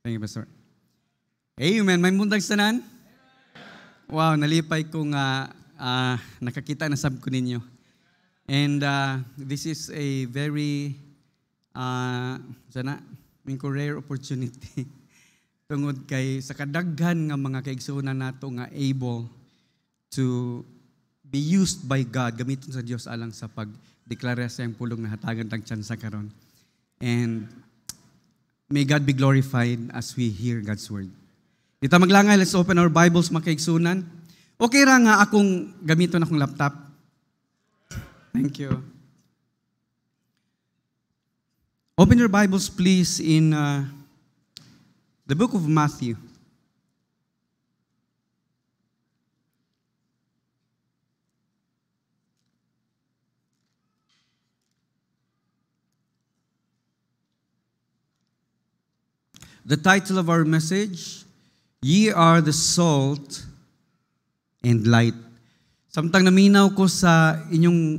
Thank you, Pastor. Amen. May buntag tanan. Wow, nalipay ko nga nakakita na sab ko ninyo. And this is a very rare opportunity tungod kay sa kadaghan nga mga kaigsuonan nato nga able to be used by God, gamiton sa Dios alang sa pagdeklara sa iyang pulong na hatagan tag tsansa karon. And may God be glorified as we hear God's word. Dito maglangay, let's open our Bibles, mga kaigsuonan. Okay ra nga akong gamiton akong laptop. Thank you. Open your Bibles please in the book of Matthew. The title of our message, Ye are the salt and light. Samtang naminaw ko sa inyong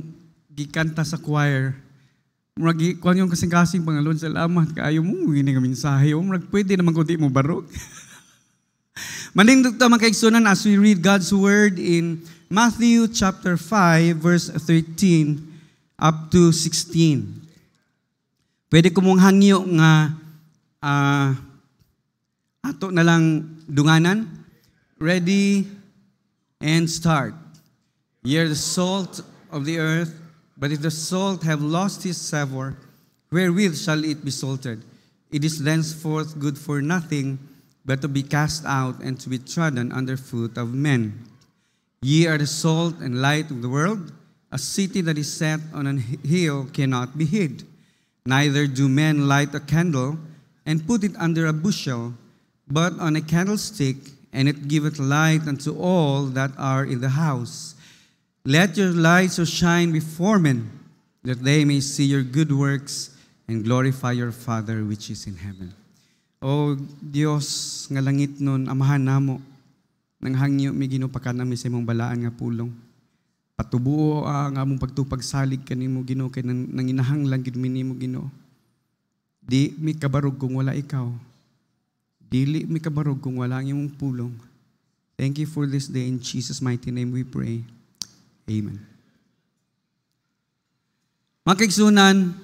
gikanta sa choir, murag kuan yung kasing-kasing pangalon, salamat kaayo mo gini nga mensahe. Murag pwede naman kundi mo barok. Manindog ta mga kaigsuonan as we read God's word in Matthew chapter 5 verse 13 up to 16. Pwede ko mong hangyo nga ato na lang dunganan. Ready and start. Ye are the salt of the earth, but if the salt have lost his savour, wherewith shall it be salted? It is thenceforth good for nothing, but to be cast out and to be trodden under foot of men. Ye are the salt and light of the world. A city that is set on an hill cannot be hid. Neither do men light a candle and put it under a bushel, but on a candlestick, and it giveth light unto all that are in the house. Let your light so shine before men, that they may see your good works and glorify your Father which is in heaven. O Dios nga langit nun, amahan namo, nang hangyo mi ginupakan nami sa imong balaan nga pulong. Patubuo ang among pagtupagsalig kanimo Ginoo, kay nanginahanglan gid mi nimo Ginoo. Di mi kabarog kung wala ikaw. Dili mi kabarog kung wala ang iyong pulong. Thank you for this day. In Jesus' mighty name we pray. Amen. Mga kaigsuonan,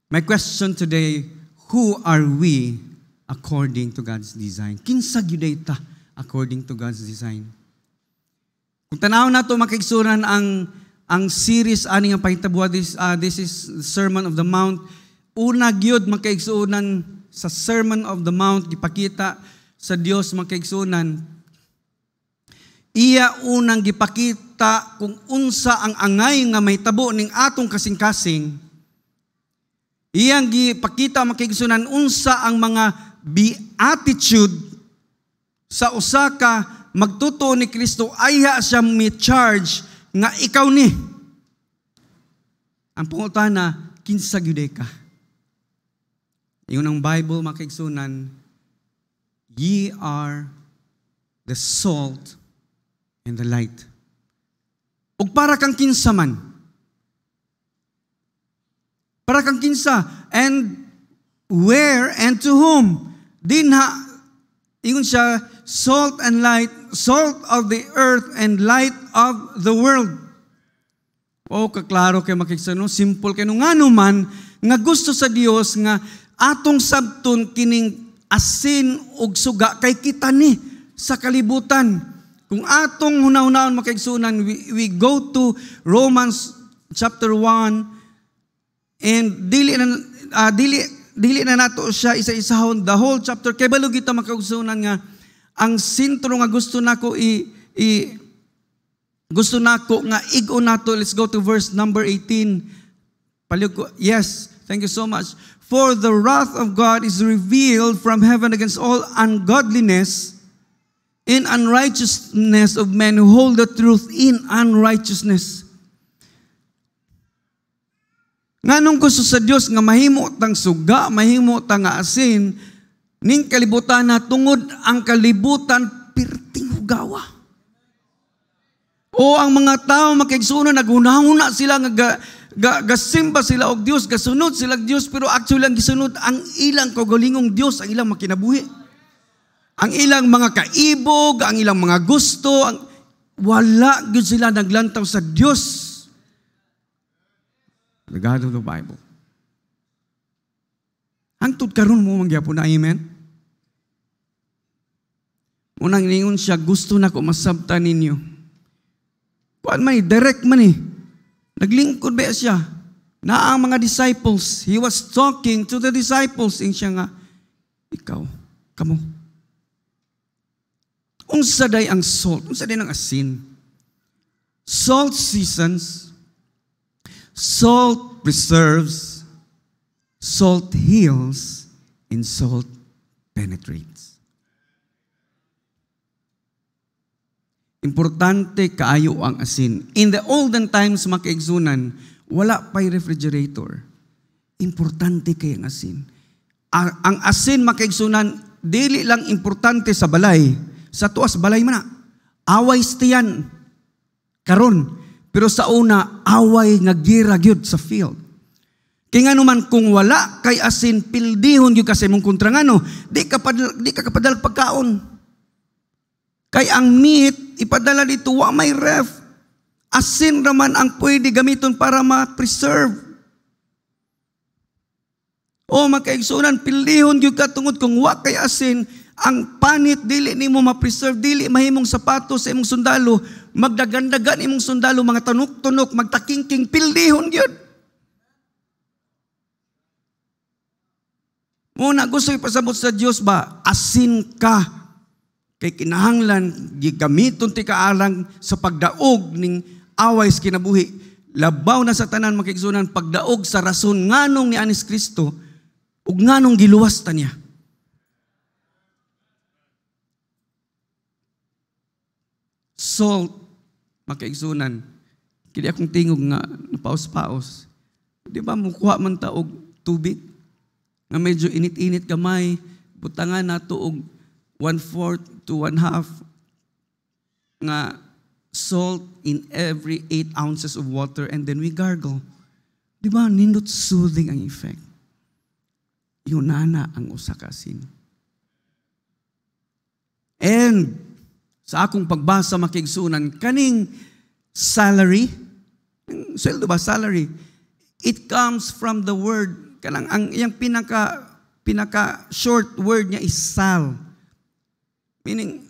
my question today, who are we according to God's design? Kinsa gyud ta according to God's design? Kung tanaw nato mga kaigsuonan ang series ani nga pahitabuha, this is the Sermon of the Mount. Una gyud mga kaigsuonan sa Sermon of the Mount, gipakita sa Dios mga kaigsuonan, iya unang gipakita kung unsa ang angay nga may tabo ning atong kasing-kasing. Iyang gipakita mga kaigsuonan unsa ang mga beatitude sa usa ka magtuto ni Kristo, ayha siya mi-charge nga ikaw ni. Ang pangutana, kinsa gyud ka? Yung ang Bible, mga kaigsuonan, ye are the salt and the light. Ug para kang kinsa man. Para kang kinsa. And where and to whom? Dinha, ingon siya, salt and light, salt of the earth and light of the world. O, kaklaro kay mga kaigsuonan, simple kay nung ano man, nga gusto sa Dios nga atong sabton kining asin ug suga kay kita ni sa kalibutan. Kung atong hunahunahon mga kaigsuonan, we go to Romans chapter 1 and dili na nato siya isa-isahon the whole chapter kay balog kita mga kaigsuonan nga ang sentro nga gusto nako gusto nako nga ig-o nato. Let's go to verse number 18. Palihog ko. Yes, thank you so much. For the wrath of God is revealed from heaven against all ungodliness and unrighteousness of men who hold the truth in unrighteousness. Nganong gusto sa Dios nga mahimo tang suga, mahimo tang asin, ning kalibutan na tungod ang kalibutan pirting hugawa. O ang mga tao mga kaigsuonan naghunahuna sila nga gasimba sila og Dios, gasunod sila og Dios, pero actually ang gisunod ang ilang kaugalingong Dios, ang ilang makinabuhi. Ang ilang mga kaibog, ang ilang mga gusto, wala gyud sila naglantaw sa Dios. The God of the Bible. Hangtod karon mo mangyapon na, amen? Unang ningon siya, gusto na ko masabtan ninyo. Kuan man, direct man eh. Naglingkod ba siya? Na ang mga disciples, he was talking to the disciples, and siya nga, ikaw, kamo. Unsa day ang salt? Unsa day ang asin? Salt seasons, salt preserves, salt heals, and salt penetrates. Importante kaayo ang asin. In the olden times, mga kaigsunan, wala pa'y refrigerator. Importante kay ang asin. Ang asin, mga kaigsunan, dili lang importante sa balay. Sa tuas, balay man na. Away stiyan. Karon. Pero sa una, away nga gira gyud sa field. Kaya nga naman, kung wala kay asin, pildihon gyud kasi mong kontrangano, di ka kapadal pagkaon. Kay ang meat, ipadala dito, wa may ref. Asin raman ang pwede gamiton para ma-preserve. O makaigsunan, pilihon gyud ka tungod kung wa kay asin, ang panit dili nimo ma-preserve, dili mahimong sapatos sa imong sundalo, magdagandagan imong sundalo, mga tunok-tunok, magtakingking, pilihon gyud. Muna gusto ipasabot sa Dios ba, asin ka. Kay kinahanglan gigamiton ti kaalang sa pagdaog ning away sa kinabuhi. Labaw na sa tanan makigsunan pagdaog sa rason nganong ni Anis Kristo ug nganong giluwas ta niya. Salt makigsunan. Kini akong tingog nga napaos-paos. Di ba mukuha man ta og tubig nga medyo init-init gamay, butangan nato og 1/4 to 1/2 nga salt in every 8 ounces of water, and then we gargle. Di ba, nindot soothing ang effect. Yunana ang usa ka asin. And sa akong pagbasa makigsunan, kaning salary, sweldo ba salary? It comes from the word, kanang ang iyang pinaka short word niya is sal. Meaning,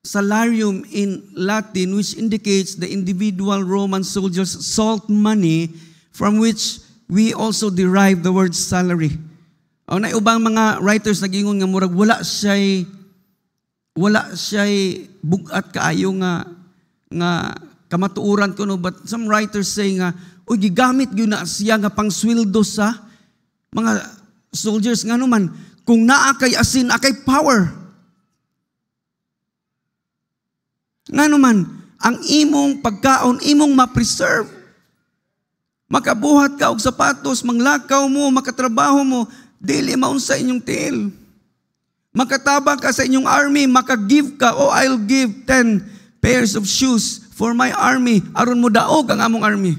salarium in Latin, which indicates the individual Roman soldiers' salt money, from which we also derive the word salary. O na ubang mga writers nagingon nga murag wala siya'y bugat kaayo nga kamatuuran kuno, but some writers say nga o gigamit gyud na siya nga pangsweldo sa mga soldiers nga naman kung naa kay asin akay power. Nga naman, ang imong pagkaon, imong ma-preserve. Makabuhat ka og sapatos, manglakaw mo, makatrabaho mo, dili maunsa inyong tiil. Makatabang ka sa inyong army, makagive ka, I'll give 10 pairs of shoes for my army, aron mo daog ang among army.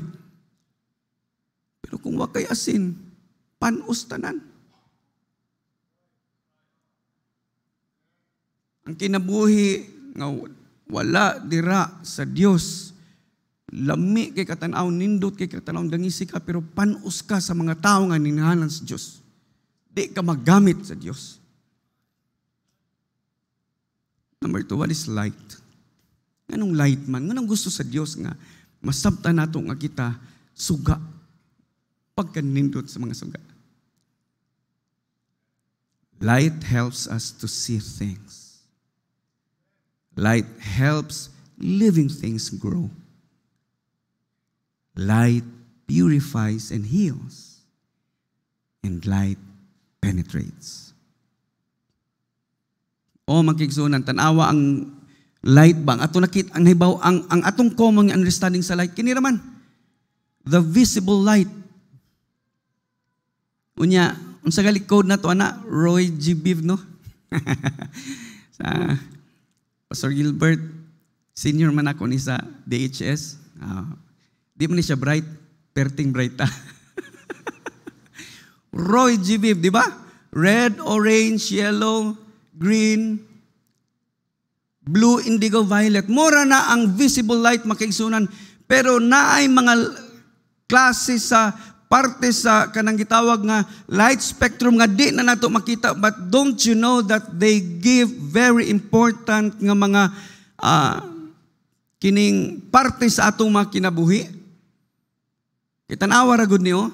Pero kung wakay asin, panos tanan. Ang kinabuhi nga wala dira sa Dios. Lami kay katanaw, nindot kay katanaw, dangisi ka, pero panos ka sa mga tao nga ninahanan sa Dios. Di ka magamit sa Dios. Number 2, what is light? Anong light man? Anong gusto sa Dios nga masabta nato nga kita suga pagkanindot sa mga suga. Light helps us to see things. Light helps living things grow. Light purifies and heals. And light penetrates. O magkigsunan, tanawa ang light bang. Ato nakit ang hibaw, ang atong common understanding sa light. Kiniraman, the visible light. Unya, unsa gali code na to, ana? Roy G. Biv, no? Sa Pastor Gilbert, senior man ako ni sa DHS. Di man ni siya bright. Perting Brighta. Roy G. Biv, di ba? Red, orange, yellow, green, blue, indigo, violet. Mura na ang visible light makaigsunan. Pero naay mga klase sa parte sa kanang gitawag nga light spectrum nga di na nato makita. But don't you know that they give very important nga mga kining parte sa atong mga kinabuhi? Itanawa ra gud niyo.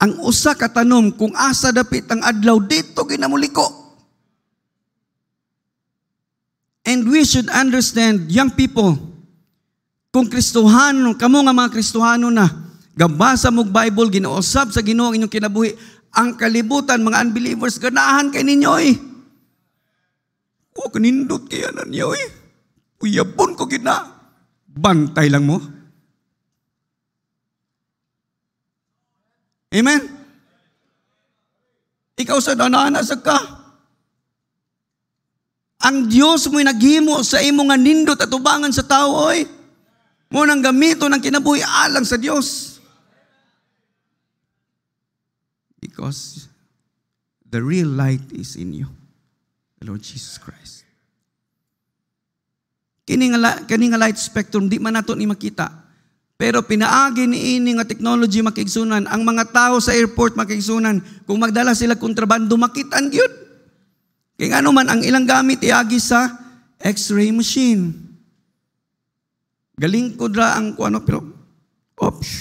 Ang usa ka tanom kung asa dapit ang adlaw dito ginamuliko. And we should understand, young people, kung Kristohano, kamo nga mga Kristohano na, gabasa mo Bible, ginausab sa Ginoo ang inyong kinabuhi, ang kalibutan, mga unbelievers, ganahan kay ninyo eh. O, kanindot kaya na niyo eh. Uyabon ko gina. Bantay lang mo. Amen? Ikaw sa danana sa ka. Ang Diyos mo'y naghimo sa imo nga nindot at ubangan sa tao, oy. Mo nang gamito ng kinabuhi alang sa Diyos. Because the real light is in you, the Lord Jesus Christ. Kini nga light spectrum, di man nato ni makita. Pero pinaagi ni ini nga technology makigsunan. Ang mga tao sa airport makigsunan. Kung magdala sila kontrabando, makitaan yun. Kaya ano man, ang ilang gamit iagi sa X-ray machine. Galing ko dra ang kuano, pero, oops.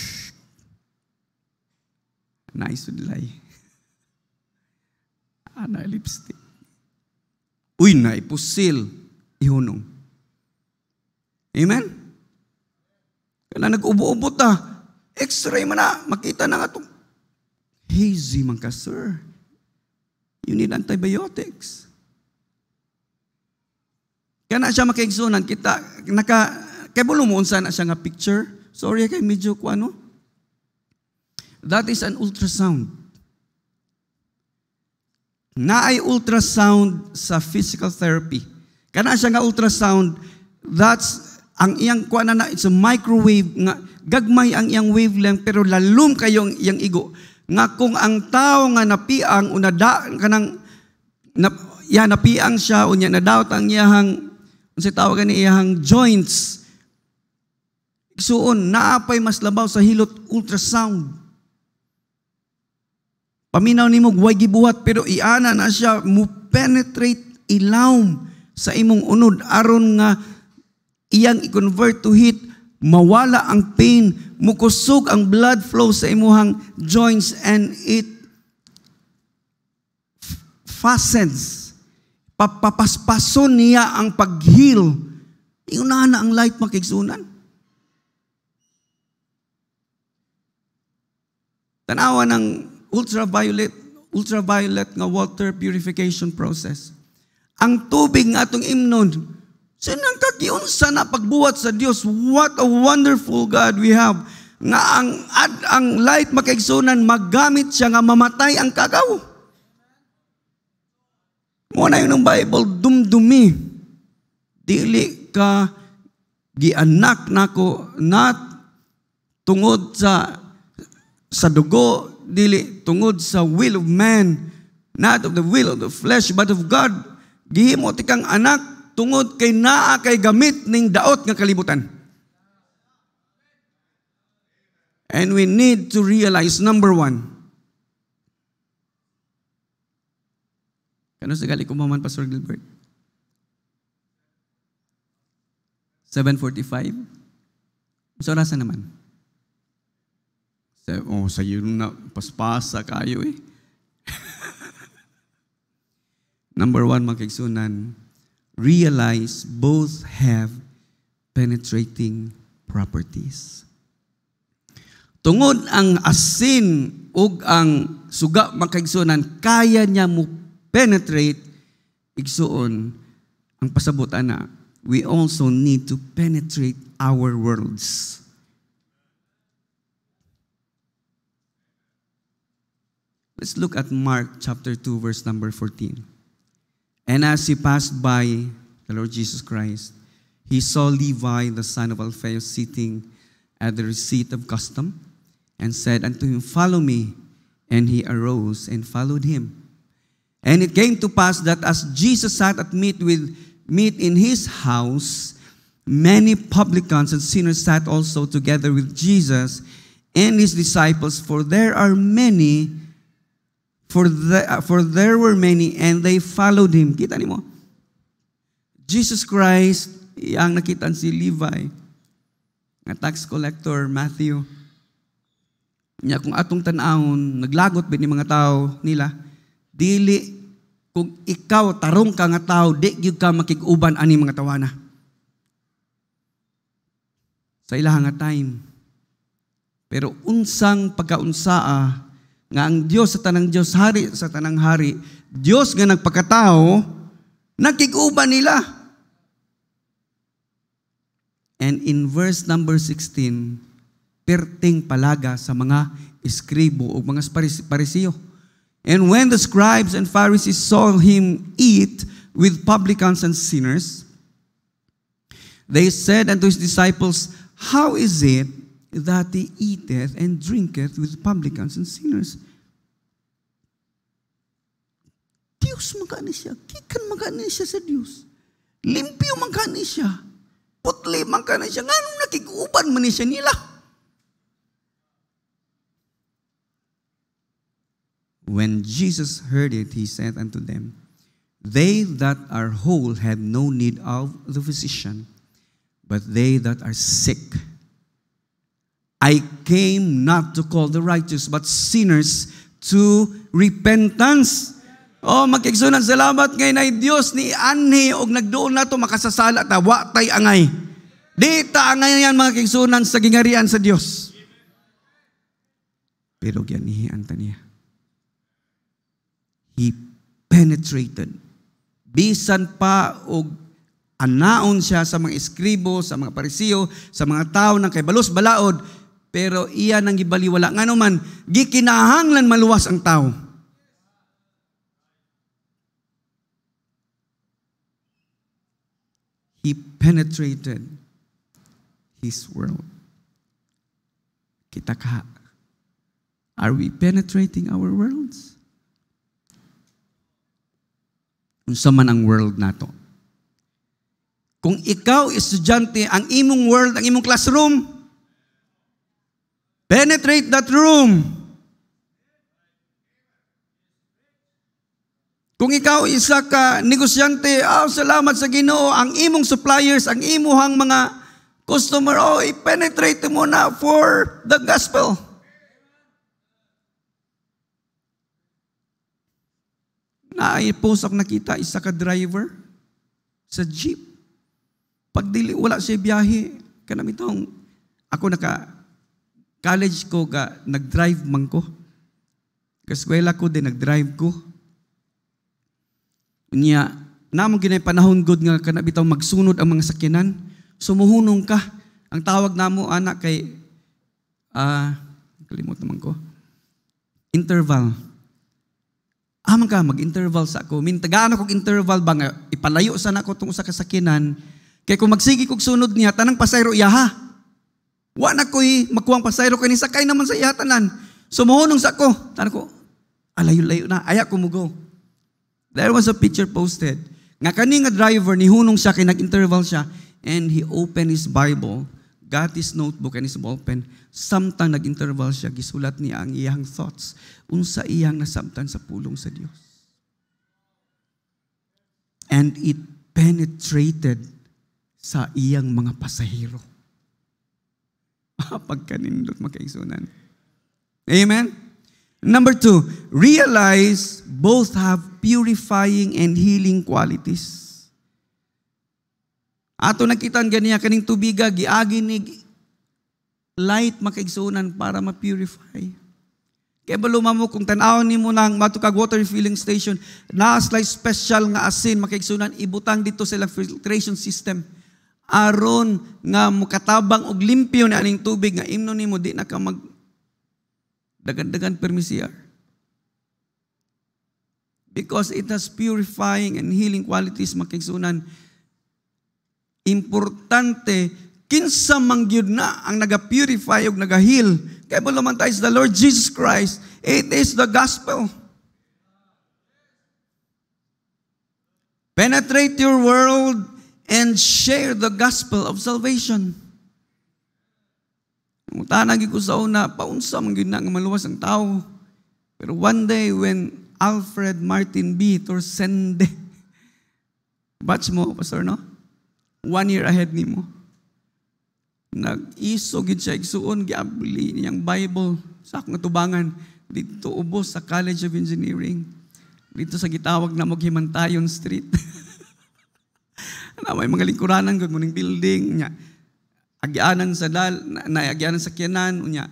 Nice to delay. Ana, lipstick. Uy, naipusil. Ihunong. Amen? Kaya nag-ubo-ubo ta. X-ray man na. Makita na nga itong. Hazy man ka, sir. You need antibiotics. Kaya na siya makaigsunan. Kaya bulungon na siya nga picture. Sorry, kay medyo ko ano. That is an ultrasound. Naay ultrasound sa physical therapy. Kaya na siya nga ultrasound. That's ang iyang kuan na it's a microwave nga gagmay ang iyang wavelength pero lalum kayong iyang igo nga kung ang tao nga napiang unada kanang napiang siya unya nadawt ang iyang unsa tawag ni iyang joints igsuon naapay mas labaw sa hilot ultrasound. Paminaw nimo way gibuhat pero iana na siya mo penetrate ilawom sa imong unod aron nga iyang i-convert to heat, mawala ang pain, mukusog ang blood flow sa imuhang joints and it fastens. Papapaspason niya ang pag-heal. Iunahan na ang light makigsunan. Tanawa ng ultraviolet nga water purification process. Ang tubig nga atong imnon, sinang kagiunsa na pagbuhat sa Diyos. What a wonderful God we have. Nga ang light makaigsunan, magamit siya nga mamatay ang kagaw. Muna yun ng Bible, dumdumi. Dili ka gianak nako not tungod sa dugo, dili tungod sa will of man, not of the will of the flesh, but of God. Gihimo ti kang anak tungod kay naa kay gamit ning daot nga kalibutan. And we need to realize, number one, kano sa gali ko maman, Pastor Gilbert? 7:45? So, rasa naman? Sa iyo na, paspasa kayo eh. Number one, makiksunan, realize both have penetrating properties. Tungod ang asin ug ang suga makaigsunan, kaya niya mo penetrate, igsuon, ang pasabot ana, we also need to penetrate our worlds. Let's look at Mark chapter 2 verse number 14. And as he passed by the Lord Jesus Christ, he saw Levi, the son of Alphaeus, sitting at the receipt of custom, and said unto him, Follow me. And he arose and followed him. And it came to pass that as Jesus sat at meat in his house, many publicans and sinners sat also together with Jesus and his disciples, for there were many, and they followed him. Kita nimo? Jesus Christ, iyang nakitaan si Levi, nga tax collector, Matthew. Nya kung atong tan-awon, naglagot ba ni mga tao nila, dili, kung ikaw, tarong ka nga tao, di gyud ka makig-uban ani mga tawana. Sa ilaha nga time. Pero unsang pagkaunsaa, nga ang Dios sa tanang Dios, hari sa tanang hari, Dios nga nagpakatao, nakig-uban nila. And in verse number 16, perting palaga sa mga eskribo o mga parisiyo. And when the scribes and Pharisees saw him eat with publicans and sinners, they said unto his disciples, How is it that he eateth and drinketh with publicans and sinners? Diyos magkani siya. Kikan magkani siya sa Diyos. Limpyo magkani siya. Putli magkani siya. Nga nung nakikuban man siya nila. When Jesus heard it, he said unto them, They that are whole have no need of the physician, but they that are sick. I came not to call the righteous, but sinners to repentance. Oh, magkigsunan, salamat ngay na Diyos ni Anhi, og nagdoon na to makasasala, tawa tay angay. Di ta angay yan mga kigsunan sa gingarian sa Diyos. Pero ganihian ta niya. He penetrated. Bisan pa og anaon siya sa mga eskribo, sa mga parisiyo, sa mga tao ng kay balos balaod, pero iya nang gibaliwala. Nga naman, gikinahanglan maluwas ang tao. He penetrated his world. Kita ka, are we penetrating our worlds? Unsa man ang world nato? Kung ikaw, estudyante, ang imong world, ang imong classroom, penetrate that room. Kung ikaw isa ka negosyante, salamat sa Ginoo, ang imong suppliers, ang imuhang mga customer, i-penetrate mo na for the gospel. Post ako nakita, isa ka driver sa jeep. Pag wala siya biyahe, kanamitong, ako college ko, nag-drive man ko. Kaskwela ko din, nag-drive ko. Niya, namang ginay panahon good nga kanabitaw magsunod ang mga sakyanan, sumuhunong ka. Ang tawag namo anak kay kalimot naman ko. Interval. Amang ka mag-interval sa ako. Mintagaan ako interval ba nga ipalayo sa nako tong usa ka sakyanan. Kay kung magsigi kog sunod niya tanang pasayro iyaha. Wa na koy makuwang pasayro kay ni sakay naman sa iya tanan. Sumuhunong sa ako. Tanan ko, alayo-layo na, aya ko mo go. There was a picture posted. Nga kani nga driver, nihunong siya, kay nag-interval siya, and he opened his Bible, got his notebook and his ballpen. Samtang nag-interval siya, gisulat niya ang iyang thoughts, unsa iyang nasabtan sa pulong sa Dios. And it penetrated sa iyang mga pasahero. Pagkanindot makaisunan. Amen? Number 2, realize both have purifying and healing qualities. Ato nakitaan ganiya kaning tubiga, giagi ni light makaigsunan para ma-purify. Kaya ba lumamo kung tanaw ni mo ng matukag water refilling station, na-slay special nga asin makaigsunan, ibutang dito sa filtration system. Aron nga mukatabang og limpyo na aning tubig nga imno nimo di na ka mag dagan-dagan permisiyar. Because it has purifying and healing qualities, makigsunan. Importante Kinsa mangyud na ang naga-purify ug naga-heal. Kaya man tayo sa the Lord Jesus Christ. It is the gospel. Penetrate your world and share the gospel of salvation. Mutanagi ko sa una, paunsa man gyud na nga maluwas ang tao. Pero one day when Alfred Martin B. Torsende, batch mo, pastor, no? 1 year ahead ni mo. Nag-iso gid siya igsuon giabli niyang Bible sa akong tubangan dito ubos sa College of Engineering. Dito sa gitawag na Himantayon Street. May mga lingkuranan gud mo ning building nya. Agianan sa agianan sa kyanan unya.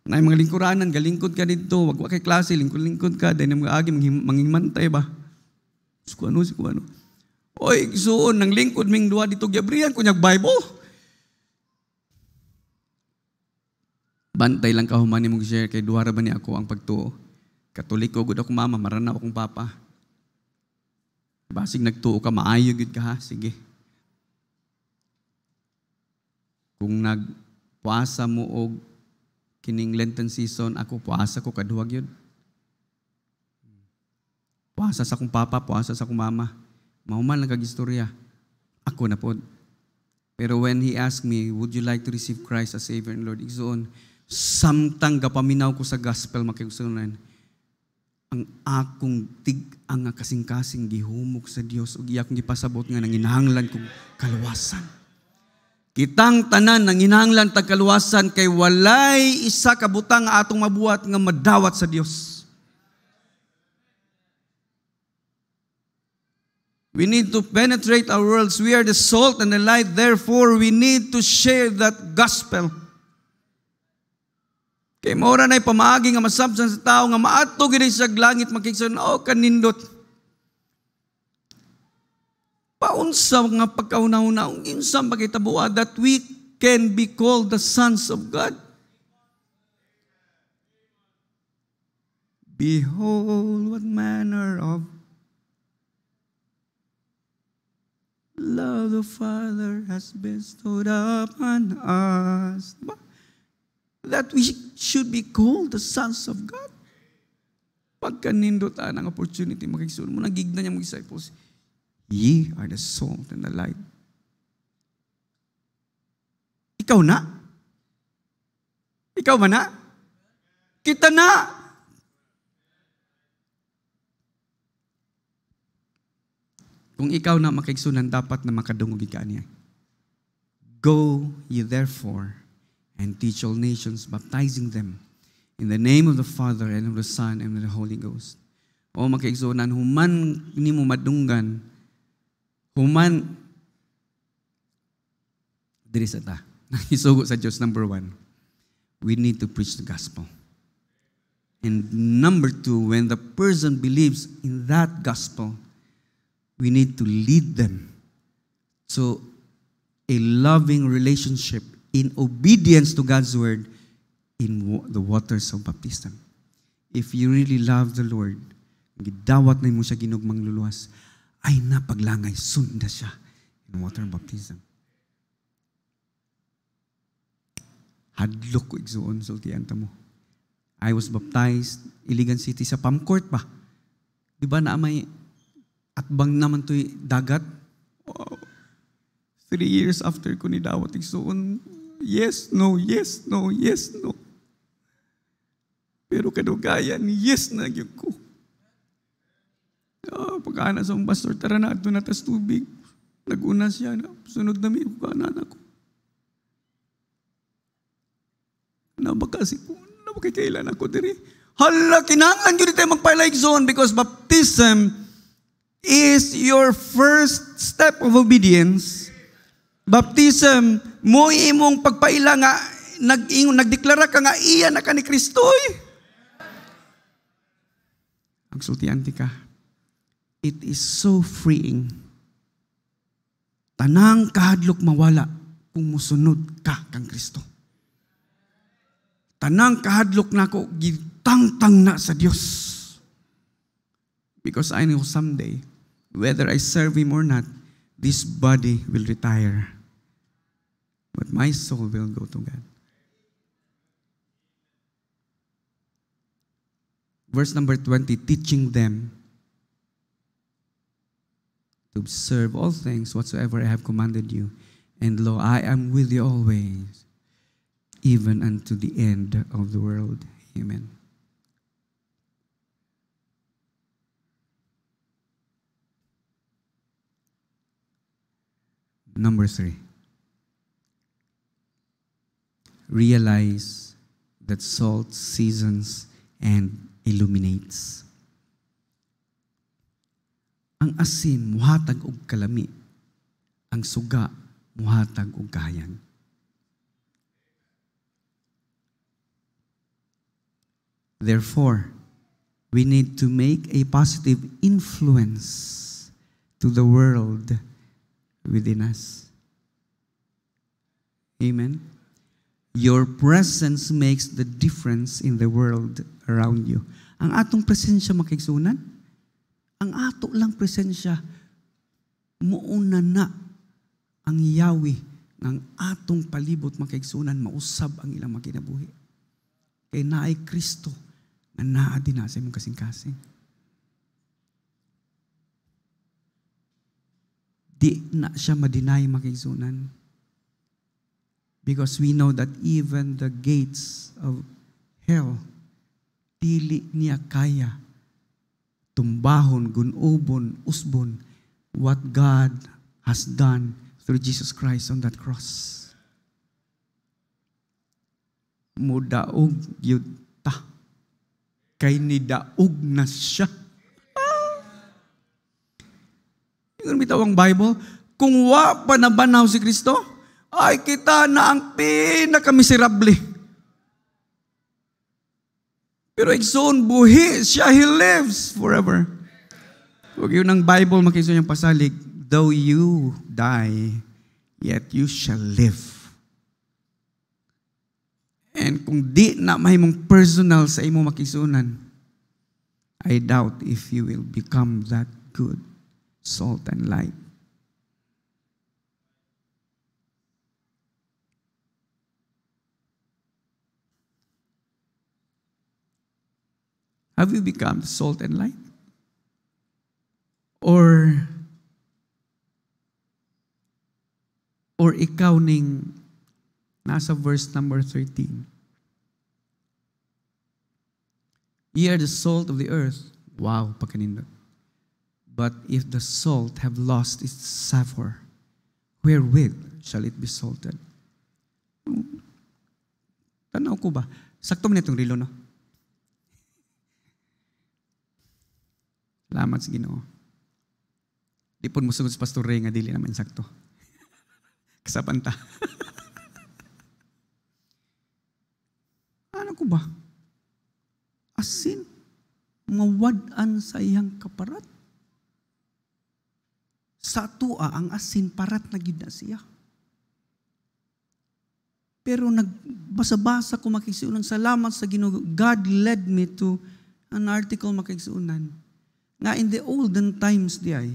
Na mga lingkuranan galingkod ka dito, wag kay klase, lingkod ka, dahil mga agi manghimantay ba. Si kuano. Oy, igsuon nang lingkod ming duha dito giabrihan ko nyag Bible. Bantay lang ka human mong share kay duha ra ba ni ako ang pagtuo. Katoliko gud ako mama, maranaw akong papa. Basig nagtuo ka maayo gud ka ha, sige. Kung nagpuasa mo og kining Lenten season, ako puasa ko kaduha gyud. Puasa sa akong papa, puasa sa akong mama. Mahuman lang kag istorya. Ako na pod. Pero when he asked me, would you like to receive Christ as Savior and Lord? Igsoon, samtang gapaminaw ko sa gospel makigusunan, ang akong ang kasing-kasing gihumok sa Dios ug iya akong gipasabot nga nanginahanglan kong kaluwasan. Kitang tanan nanginahanglan tag kaluwasan kay walay isa ka butang nga atong mabuhat nga madawat sa Dios. We need to penetrate our worlds. We are the salt and the light. Therefore, we need to share that gospel. Kay maura na'y pamaagi nga masabsan sa tao nga maato gid sa langit makigsuon kanindot. Paunsa nga pagkauna-una unsang pakitabuha that we can be called the sons of God. Behold what manner of love the Father has bestowed upon us. Diba? That we should be called the sons of God. Pagkanindot ang opportunity makigsuon mo, nagigna niya mga disciples, ye are the salt and the light. Ikaw na? Ikaw ba na? Kita na! Kung ikaw na makigsunan, dapat na makadungog ka niya. Go ye therefore and teach all nations, baptizing them in the name of the Father and of the Son and of the Holy Ghost. O makigsunan, human ni mo madunggan, human, diri sa ta, isugo sa Diyos, number 1, we need to preach the gospel. And number 2, when the person believes in that gospel, we need to lead them to a loving relationship in obedience to God's word in the waters of baptism. If you really love the Lord, gidawat na mo siya ginugmang luluwas, ay napaglangay, sunda siya in water of baptism. Hadlok ko igsuon, sultian ta mo. I was baptized, Iligan City, sa Palm Court ba? Di ba na may atbang naman to'y dagat? Wow. 3 years after ko ni dawat igsuon, yes, no, yes, no, yes, no. Pero kadugayan, yes na gyud ko. Pagkaana sa mga pastor, tara na, ito natas tubig. Nag-una siya na, sunod na may kaanan ako. Nabakailan ako diri. Hala, kinahanglan yun tayo magpa-like zone because baptism is your first step of obedience. Baptism, mo imong pagpaila nga, nagdeklara ka nga, iya na ka ni Kristoy. Ang sultianti ka, it is so freeing. Tanang kahadlok mawala kung musunod ka kang Kristo. Tanang kahadlok na ko, gitangtang na sa Diyos. Because I know someday, whether I serve Him or not, this body will retire. but my soul will go to God. Verse number 20, teaching them to observe all things whatsoever I have commanded you. And lo, I am with you always, even unto the end of the world. Amen. Number 3. Realize that salt seasons and illuminates. Ang asin muhatag og kalami, ang suga muhatag og kahayag. Therefore, we need to make a positive influence to the world within us. Amen. Your presence makes the difference in the world around you. Ang atong presensya makigsunan, ang ato lang presensya, muuna na ang Yahweh ng atong palibot makigsunan, mausab ang ilang magkinabuhi. Kay naay Kristo na naa din na sa imong kasing-kasing. Di na siya madinay makigsunan. Because we know that even the gates of hell, dili niya kaya tumbahon, gunubon, usbon what God has done through Jesus Christ on that cross. Mudaog yun ta. Kay nidaog na siya. Yung bitaw ang Bible, kung wa pa nabanaw si Kristo, ay kita na ang pinakamiserable. Pero igsoon buhi siya, He lives forever. Huwag yun ang Bible, makiso niyang pasalig, though you die, yet you shall live. And kung di na mahimong personal sa imo makisunan, I doubt if you will become that good salt and light. Have you become the salt and light? Or ikaw ning nasa verse number 13. Ye are the salt of the earth. Wow, pagkanindot. But if the salt have lost its savor, wherewith shall it be salted? Tanaw ko ba? Sakto mo nitong rilo, no? Salamat sa Ginoo. Di po musugod sa Pastor Ray nga dili naman sakto. Kasapanta. Ano ko ba? Asin, mawad-an sa iyang kaparat. Sa tua ang asin parat na gid na siya. Pero nagbasa-basa ko makigsuunan, salamat sa Ginoo. God led me to an article makigsuunan. Nga in the olden times diay,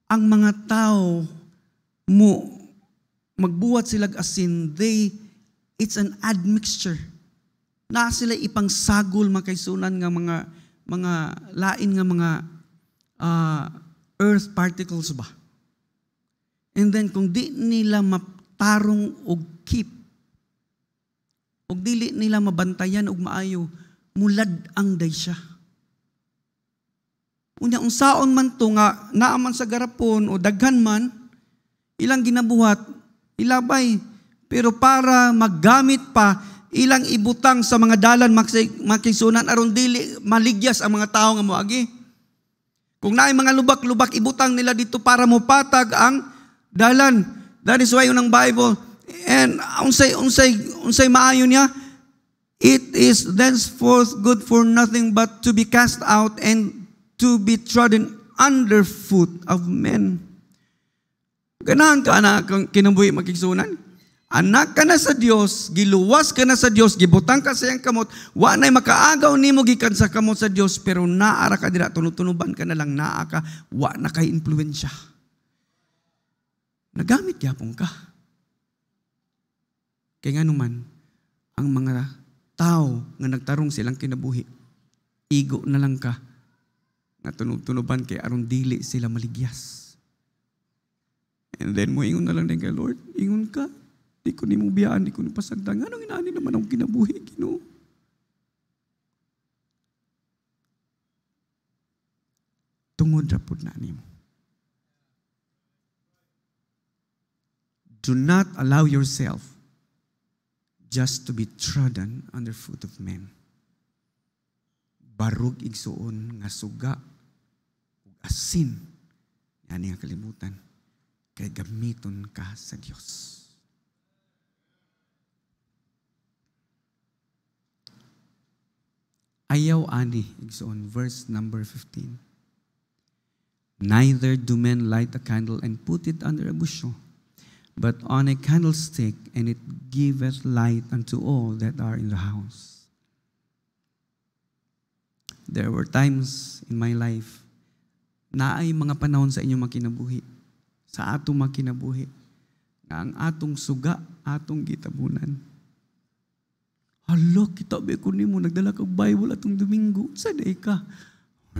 ang mga tao mo magbuhat sila asin, it's an admixture. Na sila ipang sagol makaisunan nga mga lain nga mga earth particles ba. And then kung di nila matarong og keep, og dili nila mabantayan og maayo, mulad ang day siya. Unya unsaon man to nga naaman sa garapon o daghan man, ilang ginabuhat, ilabay. Pero para maggamit pa, ilang ibutang sa mga dalan makisunan aron dili maligyas ang mga tao nga moagi. Kung naay mga lubak-lubak, ibutang nila dito para mopatag ang dalan. That is why unang Bible. And unsay maayo niya, it is thenceforth good for nothing but to be cast out and to be trodden underfoot of men. Ganahan ka na kinabuhi makigsunan. Anak ka na sa Dios, giluwas ka na sa Dios, gibutang ka sa iyang kamot, wa na'y makaagaw nimo gikan sa kamot sa Dios, pero naara ka dira, tunutunuban ka na lang, naa ka, wa na kay impluwensya. Nagamit yapon ka. Kaya nga naman, ang mga tao nga nagtarong silang kinabuhi, igo na lang ka, nga tunub-tunuban kay aron dili sila maligyas. And then mo ingon na lang din kay Lord, ingon ka, di ko ni mo biyaan, di ko ni pasagdan. Anong inaani naman ang kinabuhi, Ginoo? Tungod ra pud na nimo. Do not allow yourself just to be trodden underfoot of men. Barog igsuon nga suga ug asin ani ang kalibutan kay gamiton ka sa Dios. Ayaw ani igsuon verse number 15. Neither do men light a candle and put it under a bushel, but on a candlestick, and it giveth light unto all that are in the house. There were times in my life na ay mga panahon sa inyong makinabuhi, sa atong makinabuhi, na ang atong suga, atong gitabunan. Hala, kita ba ko nimo nagdala kag Bible atong Domingo? Sa day ka?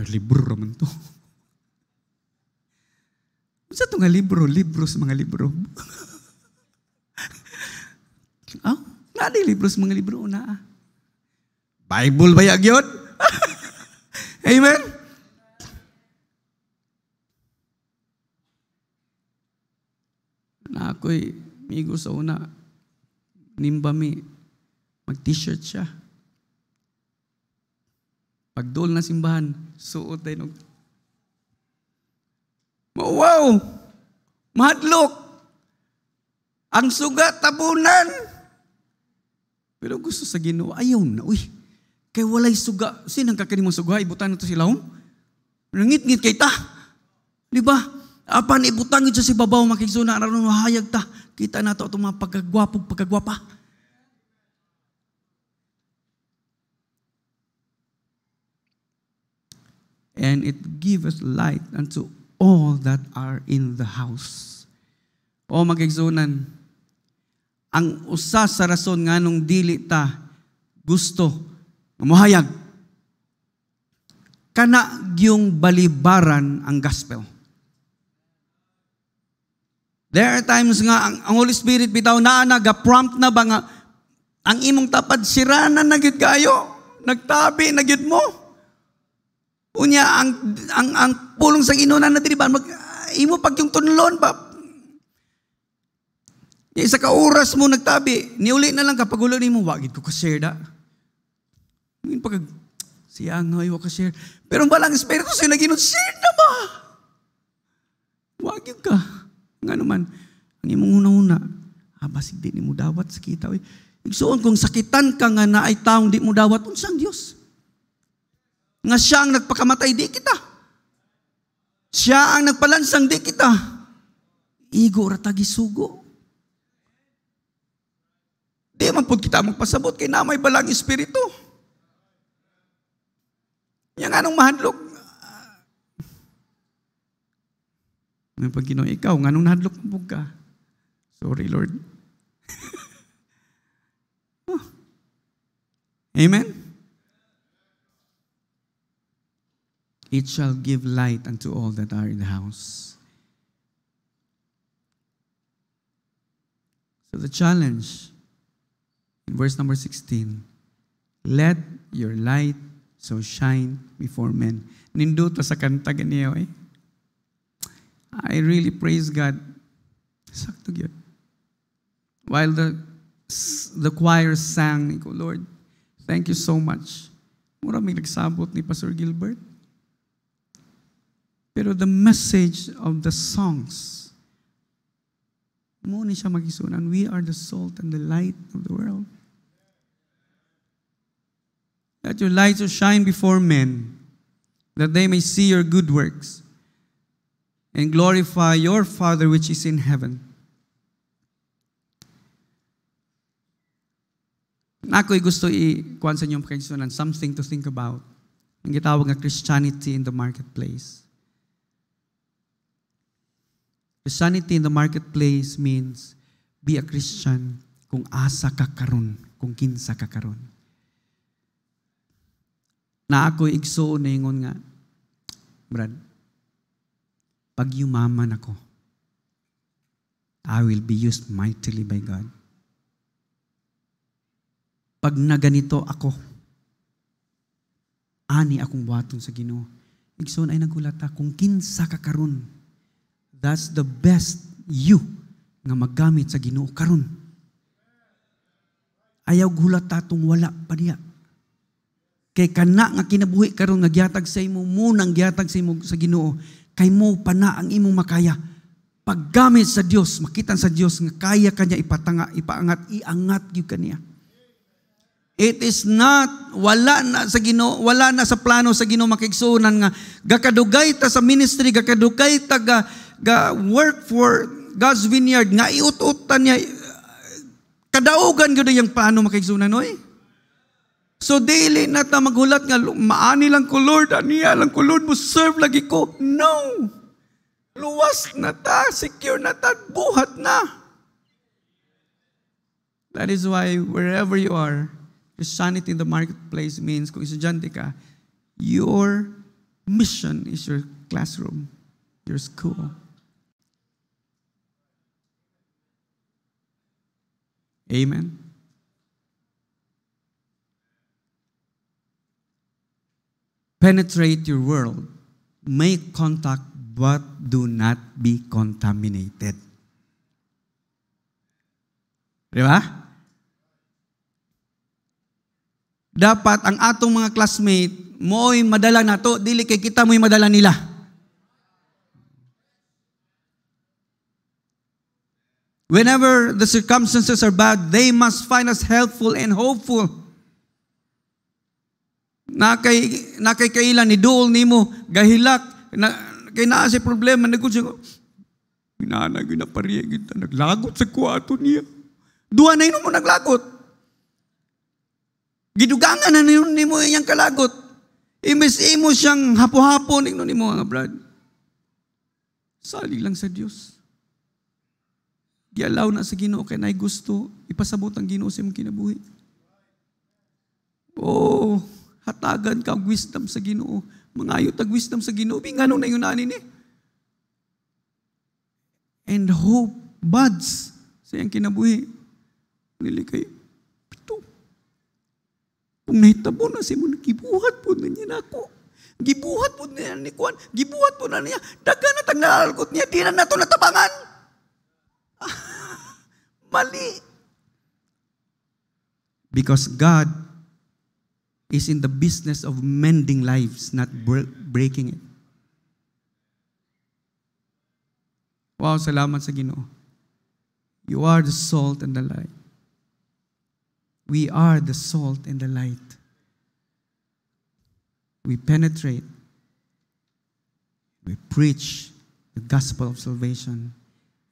Libro raman to. Sa ito nga libro sa mga libro. Nadi libro sa mga libro na. Bible ba yun? Amen? Na ako'y migo sa una, nimba mi, mag-t-shirt siya. Pagdol na simbahan, suot tayo ng wow! Mahadlok! Ang sugat, tabunan! Pero gusto sa Ginoo, ayaw na, uy. Kaya walay suga. Sinang kakanin mong suga? Ibutan na ito sila, Nangit-ngit kay ta. Di ba? Apan ibutang ito si babaw, makigsuna, aron mahayag ta. Kita na ito itong mga pagkagwapa. And it giveth light unto all that are in the house. O magigsunan, ang usa sa rason nga nung dili ta gusto mahayag kana gyung balibaran ang gospel. There are times nga ang Holy Spirit bitaw naa naga-prompt na ba nga ang imong tapad siranan na gid kayo, nagtabi na gid mo. Unya ang pulong sa Ginoo na diri ba imo pag yung tunlon pa. Isa ka oras mo nagtabi, niuli na lang kapag ulo nimo wa gid ko ka-share da. Ngin pag siyang wa ka-share. Pero balang espiritu sa naginot share na ba? Wa gid ka. Nga naman ang imong una-una, basig di nimo dawat sa kita. Igsuon kung sakitan ka nga na ay taong di mo dawat unsang Dios. Nga siya ang nagpakamatay, di kita. Siya ang nagpalansang, di kita. Igo ratagi sugo. Di man po kita magpasabot kay namay balang espiritu. Yang anong mahadlok? May pag Ginoo, ikaw, nga nung nahadlok mo ka. Sorry, Lord. Amen? It shall give light unto all that are in the house. So the challenge, in verse number 16, let your light so shine before men. Nindot sa kanta ganiyo I really praise God. Sakto gyud. While the choir sang, Lord, thank you so much. Mura may nagsabot ni Pastor Gilbert. Pero the message of the songs, muna siya magisunan, we are the salt and the light of the world. Let your light so shine before men, that they may see your good works, and glorify your Father which is in heaven. Ako'y gusto i-kuhan sa inyong pakisunan, something to think about. Ang gitawag nga Christianity in the marketplace. Christianity in the marketplace means be a Christian kung asa ka karon, kung kinsa ka karon. Na ako igsuon na ingon nga, Brad, pag yumaman ako, I will be used mightily by God. Pag naganito ako, ani akong buhaton sa Ginoo. Igsoon ay nagulata, kung kinsa ka karon, that's the best you nga maggamit sa Ginoo karon. Ayaw gulata tong wala pa diya. Kay kana nga kinabuhi karon nga gihatag sa imo, munang gihatag sa imo sa Ginoo, kay mo pa na ang imong makaya. Paggamit sa Dios, makitan sa Dios nga kaya kanya ipaangat, iangat gyud kaniya. It is not, wala na sa Ginoo, wala na sa plano sa Ginoo makigsuonan nga gakadugay ta sa ministry, gakadugay ta ga work for God's vineyard nga iut-utan niya kadaugan gyud yung plano makigsuonan oy. So daily na ta maghulat nga maani lang ko Lord, aniya lang ko Lord, mo serve lagi ko. No. Luwas na ta, secure na ta, buhat na. That is why wherever you are, Christianity in the marketplace means kung estudyante ka, your mission is your classroom, your school. Amen. Penetrate your world. Make contact, but do not be contaminated. Di ba? Dapat ang atong mga classmate, mo'y madala nato, dili kay kita mo'y madala nila. Whenever the circumstances are bad, they must find us helpful and hopeful. Na kay kailan ni duol nimo gahilak kay naa si problema nagud siya. Inana gyud na pariya kita naglagot sa kwarto niya. Duha na mo naglagot. Gidugangan na nimo iyang kalagot. Imbes imo siyang hapo-hapo ningno nimo nga brad. Salig lang sa Dios. Gialaw na sa Ginoo kay nay gusto ipasabot ang Ginoo sa imong kinabuhi. Oh, hatagan ka wisdom sa Ginoo. Mangayot ang wisdom sa Ginoo. Ngano na yun ani ni? And hope buds sa iyang kinabuhi. Nili kay pito. Kung nahitabo na si mo, gibuhat po na niya na ako. Gibuhat po na niya ni Juan. Gibuhat po na niya. Daga na tag nalalkot niya. Di na nato natabangan. Mali. Because God is in the business of mending lives, not breaking it. Wow, salamat sa Ginoo. You are the salt and the light. We are the salt and the light. We penetrate. We preach the gospel of salvation.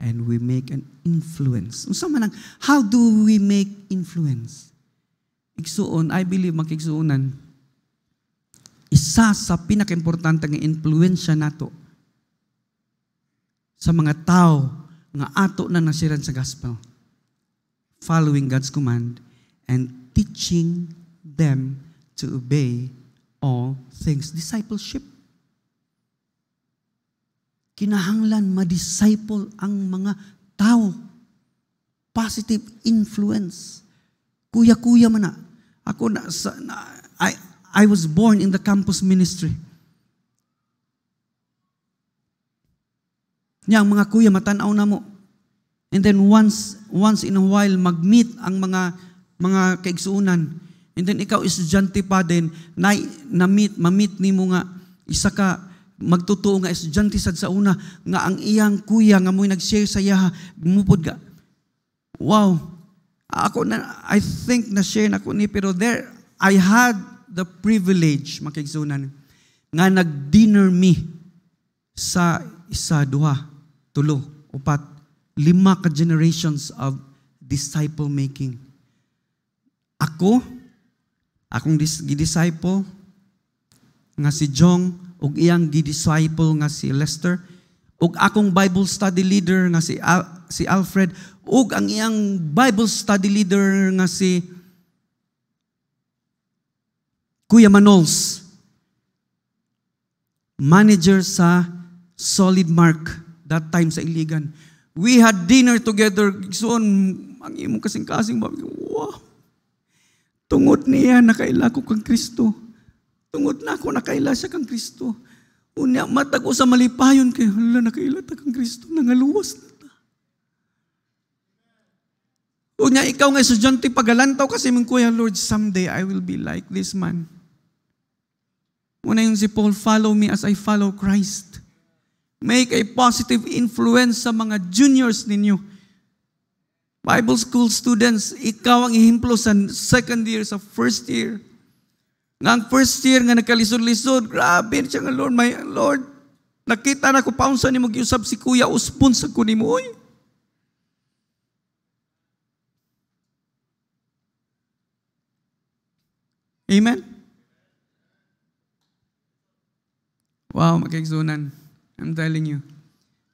And we make an influence. How do we make influence? Igsuon, I believe makigsuonan, isa sa pinaka-importante nga influensya nato sa mga tao nga ato na nasiran sa gospel. Following God's command and teaching them to obey all things. Discipleship. Kinahanglan ma-disciple ang mga tao. Positive influence. Kuya-kuya man na. Ako I was born in the campus ministry. Nya ang mga kuya matanaw na mo. And then once in a while mag-meet ang mga kaigsuunan. And then ikaw estudyante pa din ma-meet nimo nga isa ka magtutuo nga estudyante sad sa una nga ang iyang kuya nga mo'y nag-share sa iya gumupod ka. Wow. Ako na, I think na-share na ko ni, pero there, I had the privilege, makigsunan, nga nag-dinner me sa isa, duha, tulo, upat, 5 ka generations of disciple making. Akong gidisciple, nga si Jong, ug iyang gidisciple nga si Lester, ug akong Bible study leader nga si Alfred, ug ang iyang Bible study leader nga si Kuya Manols, manager sa Solid Mark that time sa Iligan. We had dinner together. So, ang imong kasing-kasing, wow, tungod niya nakaila ko kang Kristo. Tungod na ako nakaila siya kang Kristo. Unya, matag sa malipayon kay hala, nakaila ta kang Kristo, nangaluwas na ta. Unya, ikaw nga estudyante, pagalantaw kasi mong kuya, Lord, someday I will be like this man. Una yung si Paul, follow me as I follow Christ. Make a positive influence sa mga juniors ninyo. Bible school students, ikaw ang ihimplo sa second year, sa first year. Nga ang first year nga nagkalisod-lisod, grabe siya nga, Lord, my Lord, nakita na ko paunsa ni mag-iusap si Kuya, uspon sa kunimoy. Amen? Wow, magkaigsunan. I'm telling you,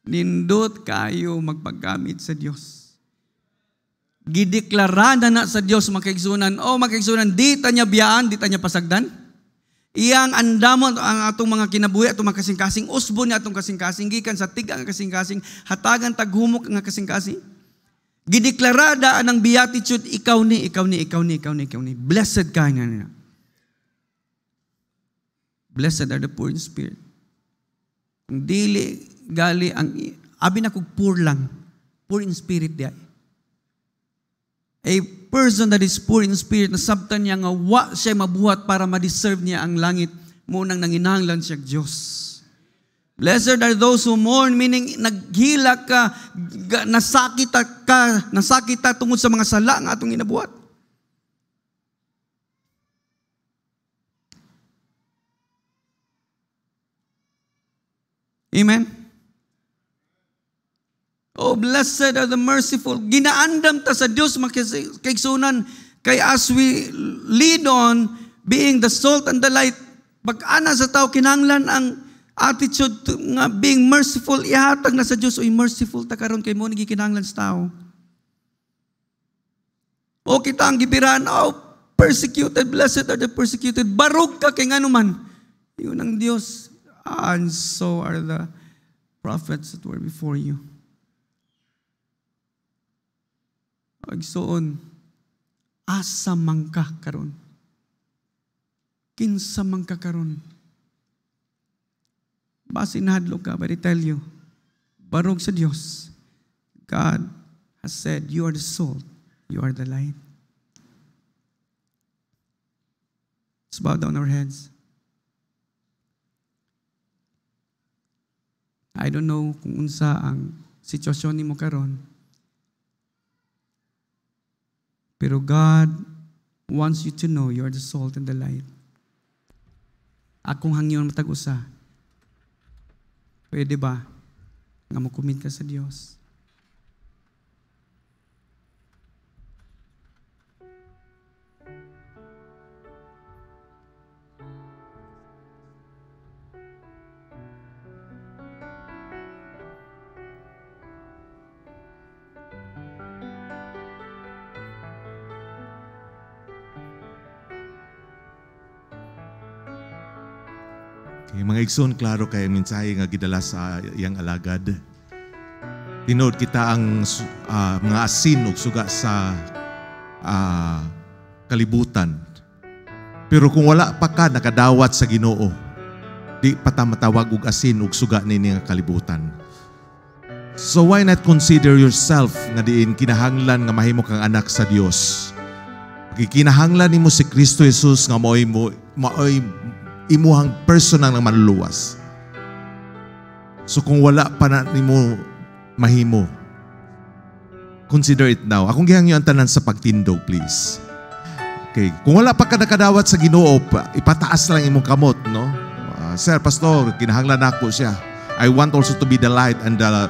nindot kayo magpaggamit sa Diyos. Gideklarada na sa Diyos magkaigsunan. Magkaigsunan, di ta niya biyaan, di ta niya pasagdan. Iyang andamon ang atong mga kinabuhi, atong mga kasing-kasing, usbo niya atong kasing-kasing, gikan sa tigang kasing-kasing, hatagan taghumok nga kasing-kasing. Gideklarada anang beatitude, ikaw ni. Blessed ka na. Blessed are the poor in spirit. Ang dili, gali, ang abi na kog poor lang. Poor in spirit diya. A person that is poor in spirit, nasabtan niya nga wa siya mabuhat para ma-deserve niya ang langit, munang nanginahanglan siya Diyos. Blessed are those who mourn, meaning naghila ka, nasakita tungod sa mga sala nga atong inabuhat. Amen? Blessed are the merciful. Ginaandam ta sa Diyos makigsunan. Kay as we lead on, being the salt and the light, pag-ana sa tao, kinanglan ang attitude nga being merciful, ihatag na sa Diyos, merciful ta karon kay mo nagikinanglan sa tao. Kita ang gibiran, persecuted, blessed are the persecuted. Barog ka kay ngano man. Yun ang Diyos. And so are the prophets that were before you. Agsoon, asa man ka karon? Kinsa man ka karon? Basi nahadlok ka, but I tell you, barog sa Diyos, God has said, you are the salt, you are the light. Let's bow down our heads. I don't know kung unsa ang sitwasyon nimo karon. Pero God wants you to know you are the salt and the light. Akong hangyon matag-usa. Pwede ba nga makumit ka sa Diyos? Mga igsoon, klaro kay mensahe nga gidala sa iyang alagad. Tinood kita ang mga asin ug suga sa kalibutan. Pero kung wala pa ka nakadawat sa Ginoo, di pa ta matawag og asin ug suga nini nga kalibutan. So why not consider yourself nga diin kinahanglan nga mahimo kang anak sa Dios? Kinahanglan nimo si Kristo Jesus nga maoy imuhang personal ng manluluwas. So kung wala pa na nimo mahimo, consider it now. Akong gihangyo ang tanan sa pagtindog, please. Okay. Kung wala pa ka nakadawat sa Ginoo, ipataas lang imong kamot, no? Sir, Pastor, kinahanglan ako siya. I want also to be the light and the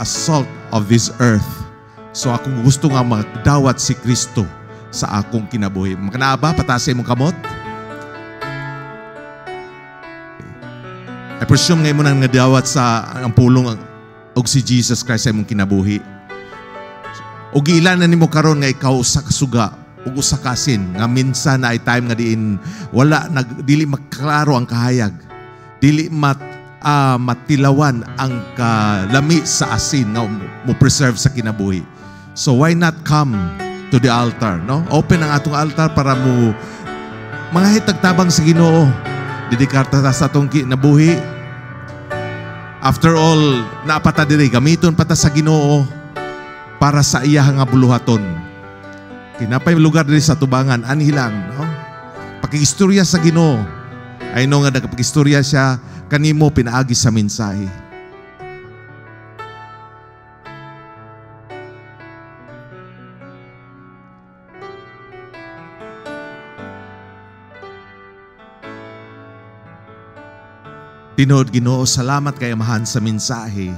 salt of this earth. So akong gusto nga magdawat si Kristo sa akong kinabuhi. Makana ba pataas imong kamot? I presume ngayon mo nang nadawat sa ang pulong og si Jesus Christ sa imong kinabuhi. Og ilan na nimo karon nga ikaw usa ka suga ug usa ka asin nga minsan na ay time nga diin wala dili maklaro ang kahayag. Dili matilawan ang kalami sa asin nga mo preserve sa kinabuhi. So why not come to the altar, no? Open ang atong altar para mo mga hitagtabang sa Ginoo. Didikar ta sa atong kinabuhi. After all, naapata diri gamiton pa ta sa Ginoo para sa iya nga buluhaton. Kinapay lugar diri sa tubangan anhi lang, no? Pakikistorya sa Ginoo. I know nga nagpakistorya siya kanimo pinaagi sa mensahe. Tinood Ginoo, salamat kay Amahan sa mensahe,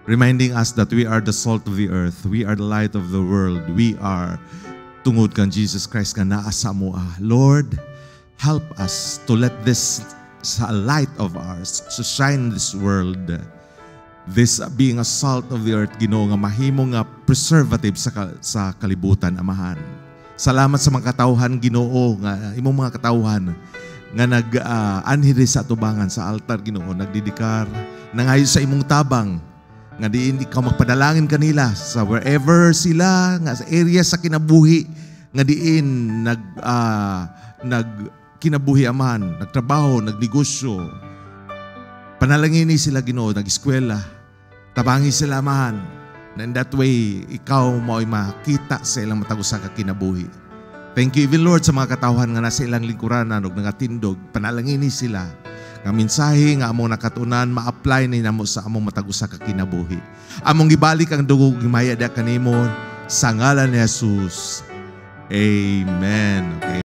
reminding us that we are the salt of the earth, we are the light of the world, we are tungod kang Jesus Christ nga naa sa amoa. Lord, help us to let this light of ours to shine in this world. This being a salt of the earth, Ginoo, nga mahimo nga preservative sa kalibutan, Amahan. Salamat sa mga katawhan, Ginoo, nga imong mga katawhan nga nag-anhiri sa tubangan sa altar, Ginoo, nagdidikar nangayo sa imong tabang nga diin ikaw magpadalangin kanila sa wherever sila nga sa area sa kinabuhi nga diin kinabuhi, Amahan, nagtrabaho, nagnegosyo. Panalangini sila, Ginoo, nag-eskwela, tabangi sila, Amahan, na in that way ikaw mo'y makita sa ilang matagusa ka kinabuhi. Thank you, even Lord, sa mga katawhan nga nasa ilang lingkuranan ug nangatindog, panalangini sila nga mensahe nga among nakatunan ma-apply ni namo sa among matagusa ka kinabuhi. Among gibalik ang dugo gimayada kanimo sa ngalan ni Jesus. Amen. Okay.